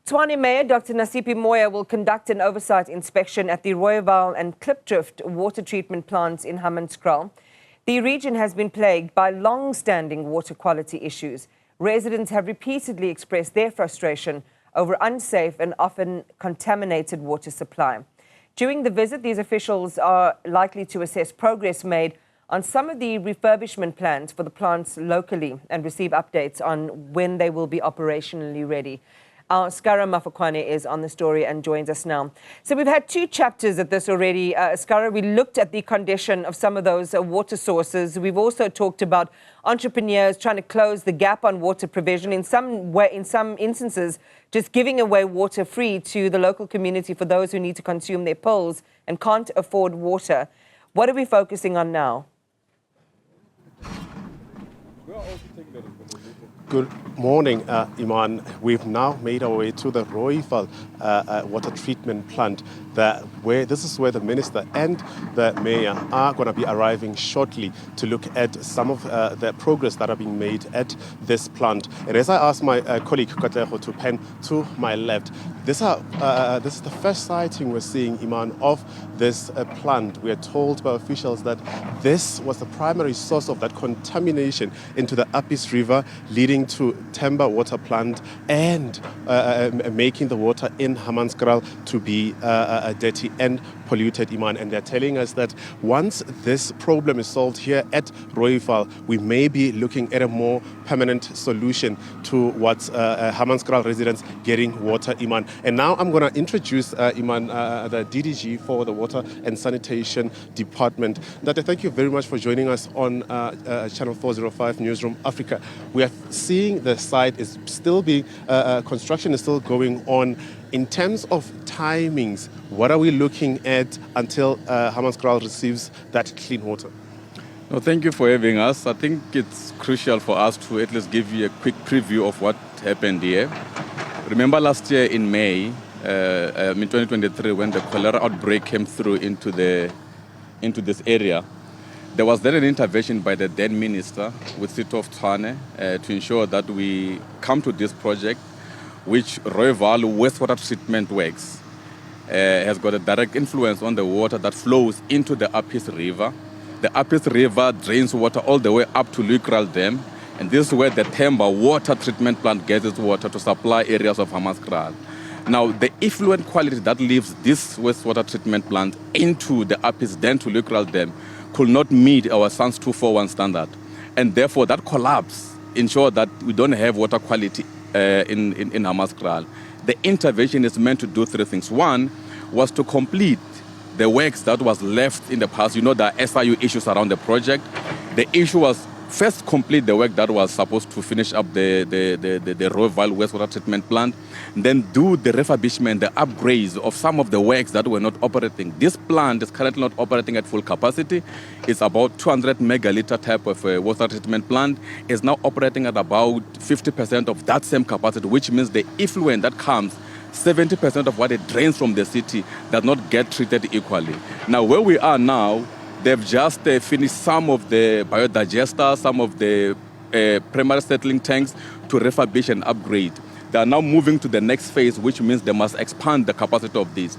Tshwane Mayor Dr. Nasipi Moya will conduct an oversight inspection at the Rooiwal and Klipdrift water treatment plants in Hammanskraal. The region has been plagued by long-standing water quality issues. Residents have repeatedly expressed their frustration over unsafe and often contaminated water supply. During the visit, these officials are likely to assess progress made on some of the refurbishment plans for the plants locally and receive updates on when they will be operationally ready. Our Scara Mafokoane is on the story and joins us now. So we've had two chapters at this already. Scara, we looked at the condition of some of those water sources. We've also talked about entrepreneurs trying to close the gap on water provision, in some instances just giving away water free to the local community for those who need to consume their pills and can't afford water. What are we focusing on now? Good morning, Iman. We've now made our way to the Rooiwal water treatment plant, this is where the minister and the mayor are going to be arriving shortly to look at some of the progress that are being made at this plant. And as I asked my colleague Katlego to pen to my left, this is the first sighting we're seeing, Iman, of this plant. We are told by officials that this was the primary source of that contamination into the Apis River, leading to Temba water plant and making the water in Hammanskraal to be dirty and polluted, Iman. And they're telling us that once this problem is solved here at Rooiwal, we may be looking at a more permanent solution towards Hammanskraal residents getting water, Iman. And now I'm going to introduce Iman, the DDG for the Water and Sanitation Department. Dr. Thank you very much for joining us on Channel 405 Newzroom Afrika. We are seeing the site is still being, construction is still going on. In terms of timings, what are we looking at until Hammanskraal receives that clean water? No, thank you for having us. I think it's crucial for us to at least give you a quick preview of what happened here. Remember last year in May, in 2023, when the cholera outbreak came through into this area, there was then an intervention by the then minister with City of Tshwane to ensure that we come to this project, which Rooiwal wastewater treatment works has got a direct influence on the water that flows into the Apis River. The Apis River drains water all the way up to Rooiwal Dam, and this is where the Temba water treatment plant gets its water to supply areas of Hammanskraal. Now, the effluent quality that leaves this wastewater treatment plant into the Apis then to Rooiwal Dam could not meet our SANS 241 standard, and therefore that collapse ensured that we don't have water quality in Hammanskraal. The intervention is meant to do three things. One was to complete the works that was left in the past. You know, there are SIU issues around the project. The issue was first complete the work that was supposed to finish up the Rooiwal wastewater treatment plant, then do the refurbishment, the upgrades of some of the works that were not operating. This plant is currently not operating at full capacity. It's about 200 megaliter type of water treatment plant. It's now operating at about 50% of that same capacity, which means the effluent that comes, 70% of what it drains from the city does not get treated equally. Now, where we are now, they've just finished some of the biodigesters, some of the primary settling tanks to refurbish and upgrade. They are now moving to the next phase, which means they must expand the capacity of this.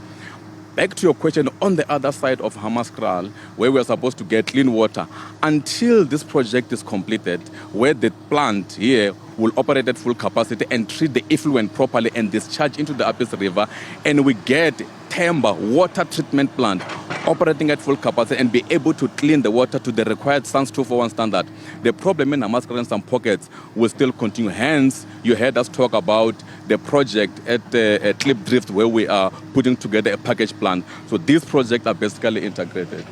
Back to your question, on the other side of Hammanskraal, where we're supposed to get clean water, until this project is completed, where the plant here will operate at full capacity and treat the effluent properly and discharge into the Apis River, and we get Temba water treatment plant operating at full capacity and be able to clean the water to the required SANS 241 standard, the problem in Hammanskraal and some pockets will still continue. Hence, you heard us talk about the project at Klipdrift, where we are putting together a package plan. So these projects are basically integrated.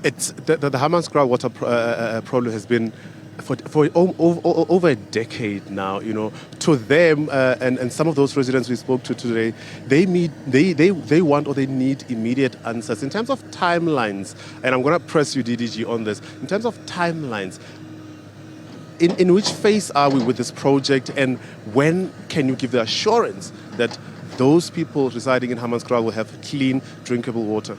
It's the Hammanskraal water problem has been for over a decade now, you know. To them and some of those residents we spoke to today, they want or they need immediate answers. In terms of timelines, and I'm going to press you, DDG, on this, in terms of timelines, in which phase are we with this project, and when can you give the assurance that those people residing in Hammanskraal will have clean, drinkable water?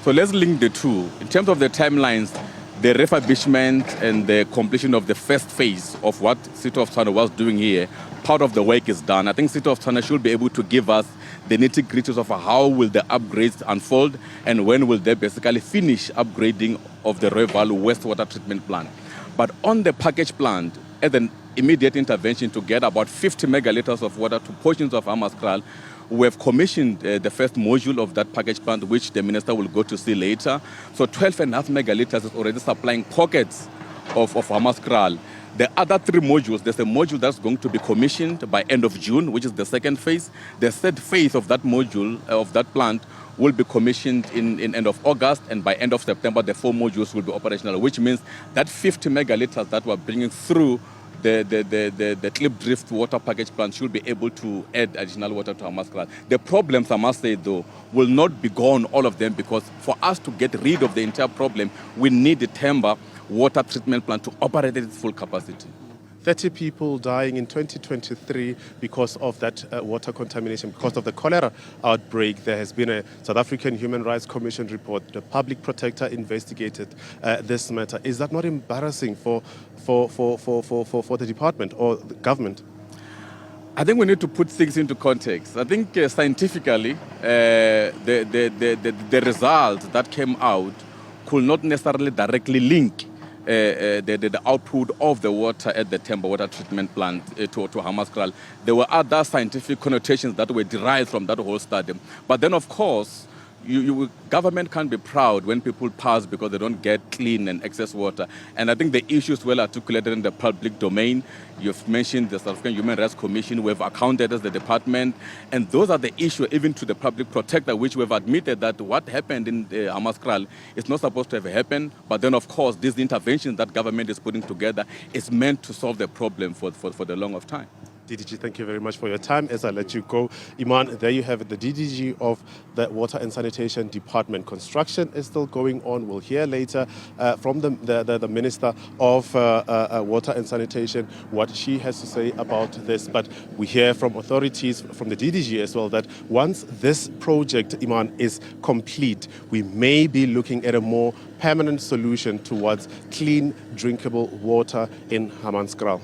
So let's link the two. In terms of the timelines, the refurbishment and the completion of the first phase of what City of Tshwane was doing here part of the work is done. I think City of Tshwane should be able to give us the nitty-gritties of how will the upgrades unfold and when will they basically finish upgrading of the Rooiwal wastewater treatment plant. But on the package plant, as an immediate intervention to get about 50 megalitres of water to portions of Hammanskraal, we have commissioned the first module of that package plant, which the minister will go to see later. So 12.5 megalitres is already supplying pockets of Hammanskraal. The other 3 modules, there's a module that's going to be commissioned by end of June, which is the second phase. The third phase of that module, of that plant, will be commissioned in end of August, and by end of September, the 4 modules will be operational, which means that 50 megalitres that we're bringing through the Klipdrift water package plant should be able to add additional water to Hammanskraal. The problems, I must say, though, will not be gone, all of them, because for us to get rid of the entire problem, we need the Themba water treatment plant to operate at its full capacity. 30 people dying in 2023 because of that water contamination, because of the cholera outbreak. There has been a South African Human Rights Commission report. The public protector investigated this matter. Is that not embarrassing for the department or the government? I think we need to put things into context. I think scientifically, the results that came out could not necessarily directly link the output of the water at the Themba water treatment plant to Hammanskraal. There were other scientific connotations that were derived from that whole study. But then, of course, government can't be proud when people pass because they don't get clean and excess water. And I think the issues well articulated in the public domain. You've mentioned the South African Human Rights Commission. We've accounted as the department. And those are the issues even to the public protector, which we've admitted that what happened in Hammanskraal is not supposed to have happened. But then, of course, these interventions that government is putting together is meant to solve the problem for the long of time. DDG, thank you very much for your time. As I let you go, Iman, there you have it, the DDG of the Water and Sanitation Department. Construction is still going on. We'll hear later from the Minister of Water and Sanitation what she has to say about this. But we hear from authorities, from the DDG as well, that once this project, Iman, is complete, we may be looking at a more permanent solution towards clean, drinkable water in Hammanskraal.